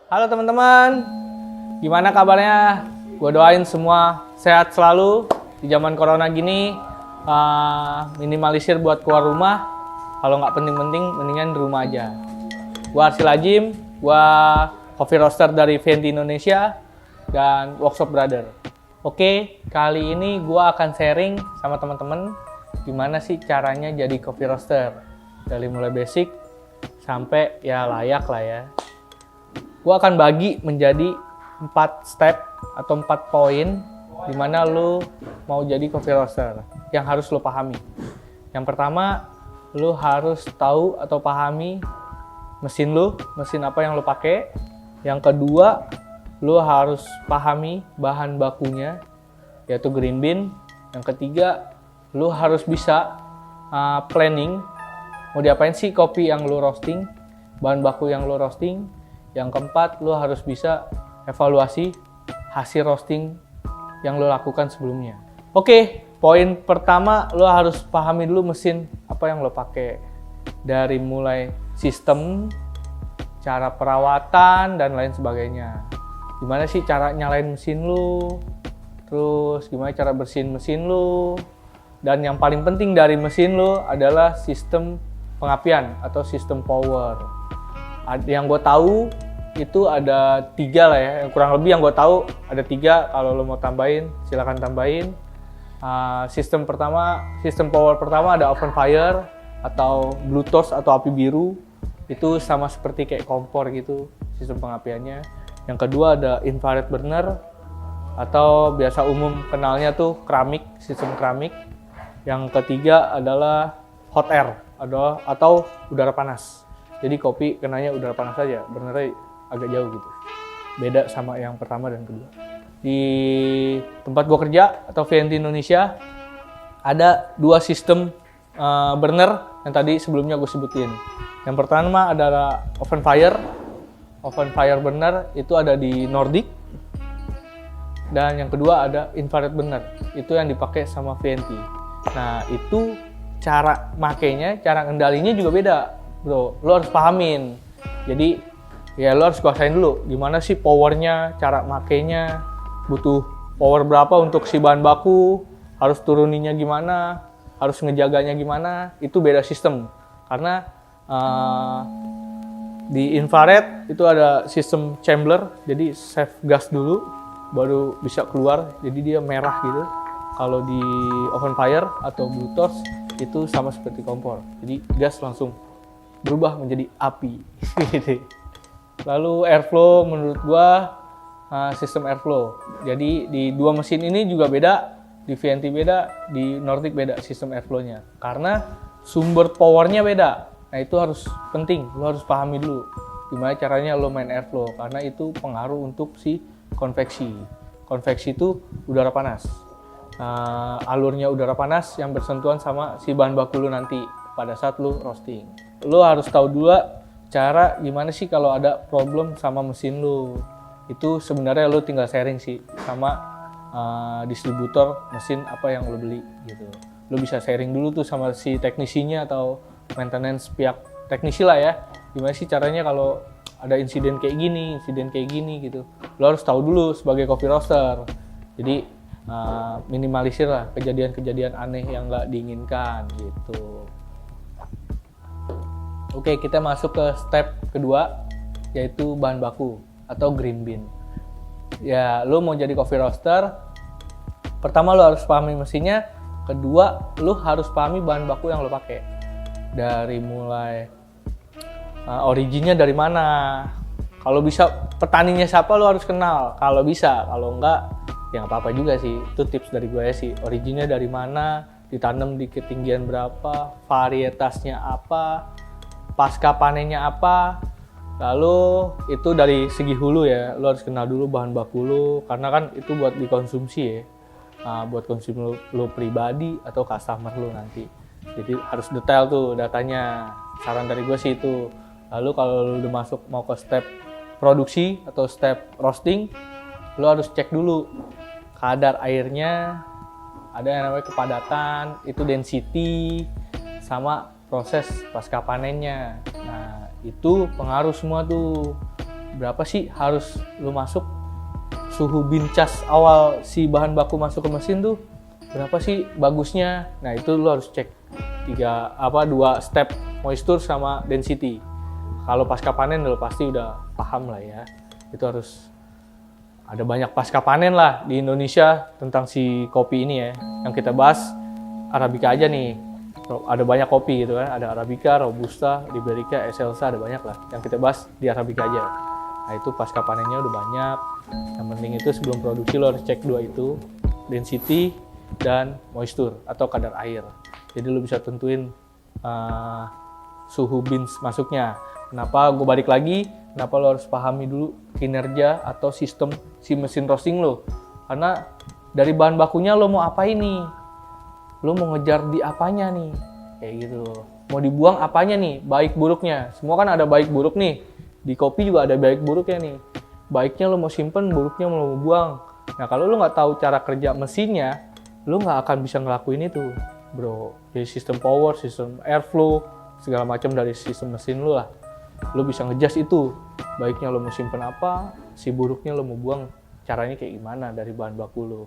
Halo teman-teman, gimana kabarnya? Gue doain semua sehat selalu di zaman corona gini. Minimalisir buat keluar rumah. Kalau nggak penting-penting, mendingan di rumah aja. Gue Arsil Ajim, gue coffee roaster dari VNT Indonesia dan Workshop Brother. Oke, kali ini gue akan sharing sama teman-teman gimana sih caranya jadi coffee roaster. Dari mulai basic sampai ya layak lah ya. Gue akan bagi menjadi 4 step atau 4 poin di mana lu mau jadi coffee roaster yang harus lu pahami. Yang pertama, lu harus tahu atau pahami mesin lu, mesin apa yang lu pakai. Yang kedua, lu harus pahami bahan bakunya, yaitu green bean. Yang ketiga, lu harus bisa planning mau diapain sih kopi yang lu roasting, bahan baku yang lu roasting. Yang keempat, lu harus bisa evaluasi hasil roasting yang lu lakukan sebelumnya. Oke, poin pertama, lu harus pahami dulu mesin apa yang lu pakai. Dari mulai sistem, cara perawatan, dan lain sebagainya. Gimana sih cara nyalain mesin lu, terus gimana cara bersihin mesin lu, dan yang paling penting dari mesin lu adalah sistem pengapian atau sistem power. Yang gue tahu itu ada 3 lah ya, yang kurang lebih yang gue tahu ada 3. Kalau lo mau tambahin silakan tambahin. Sistem power pertama ada open fire atau blue torch atau api biru, itu sama seperti kayak kompor gitu sistem pengapiannya. Yang kedua ada infrared burner atau biasa umum kenalnya tuh keramik, sistem keramik. Yang ketiga adalah hot air atau udara panas. Jadi kopi kenanya udara panas saja, burnernya agak jauh gitu. Beda sama yang pertama dan kedua. Di tempat gue kerja atau VNT Indonesia ada 2 sistem burner yang tadi sebelumnya gue sebutin. Yang pertama adalah open fire. Open fire burner itu ada di Nordic. Dan yang kedua ada infrared burner. Itu yang dipakai sama VNT. Nah, itu cara makainya, cara kendalinya juga beda, bro. Lo harus pahamin. Jadi ya lo harus kuasain dulu gimana sih powernya, cara makainya, butuh power berapa untuk si bahan baku, harus turuninya gimana, harus ngejaganya gimana. Itu beda sistem. Karena di infrared itu ada sistem chamber, jadi save gas dulu baru bisa keluar, jadi dia merah gitu. Kalau di open fire atau blue torch itu sama seperti kompor, jadi gas langsung berubah menjadi api. Lalu airflow menurut gua sistem airflow. Jadi di 2 mesin ini juga beda, di VNT beda, di Nordic beda sistem airflow-nya. Karena sumber powernya beda. Nah itu harus penting, lo harus pahami dulu gimana caranya lo main airflow, karena itu pengaruh untuk si konveksi. Konveksi itu udara panas. Alurnya udara panas yang bersentuhan sama si bahan baku lu nanti pada saat lu roasting. Lu harus tahu dulu cara gimana sih kalau ada problem sama mesin lu. Itu sebenarnya lu tinggal sharing sih sama distributor mesin apa yang lu beli gitu. Lu bisa sharing dulu tuh sama si teknisinya atau maintenance pihak teknisi lah ya. Gimana sih caranya kalau ada insiden kayak gini gitu. Lu harus tahu dulu sebagai coffee roaster. Jadi minimalisir lah kejadian-kejadian aneh yang nggak diinginkan gitu. Oke, kita masuk ke step kedua, yaitu bahan baku atau green bean. Ya, lu mau jadi coffee roaster, pertama lu harus pahami mesinnya, kedua lu harus pahami bahan baku yang lu pakai. Dari mulai originnya dari mana. Kalau bisa petaninya siapa lu harus kenal. Kalau bisa, kalau enggak ya nggak apa-apa juga sih. Itu tips dari gue sih. Originnya dari mana, ditanam di ketinggian berapa, varietasnya apa, pasca panennya apa. Lalu itu dari segi hulu ya, lo harus kenal dulu bahan baku lo, karena kan itu buat dikonsumsi ya. Buat konsumsi lo pribadi atau customer lo nanti. Jadi harus detail tuh datanya. Saran dari gue sih itu. Lalu kalau lo udah masuk mau ke step produksi atau step roasting, lo harus cek dulu kadar airnya, ada yang namanya kepadatan, itu density, sama proses pasca panennya. Nah, itu pengaruh semua tuh. berapa sih harus lu masuk suhu bincas awal si bahan baku masuk ke mesin tuh berapa sih bagusnya. Nah itu lu harus cek dua step, moisture sama density. Kalau pasca panen lu pasti udah paham lah ya, itu harus ada banyak pasca panen lah di Indonesia tentang si kopi ini ya. Yang kita bahas Arabica aja nih, ada banyak kopi gitu kan, ada Arabica, Robusta, Liberica, Excelsa, ada banyak lah. Yang kita bahas di Arabica aja. Nah itu pasca panennya udah banyak. Yang penting itu sebelum produksi lo harus cek dua itu, density dan moisture atau kadar air. Jadi lo bisa tentuin suhu bins masuknya. Kenapa gue balik lagi, kenapa lo harus pahami dulu kinerja atau sistem si mesin roasting lo. Karena dari bahan bakunya lo mau apa ini, lo mau ngejar di apanya nih, kayak gitu. Mau dibuang apanya nih, baik buruknya. Semua kan ada baik buruk nih, di kopi juga ada baik buruknya nih. Baiknya lo mau simpen, buruknya lo mau buang. Nah kalau lo nggak tahu cara kerja mesinnya, lo nggak akan bisa ngelakuin itu, bro. Jadi sistem power, sistem airflow, segala macam dari sistem mesin lo lah. Lo bisa ngejudge itu, baiknya lo mau simpen apa, si buruknya lo mau buang, caranya kayak gimana dari bahan baku lo.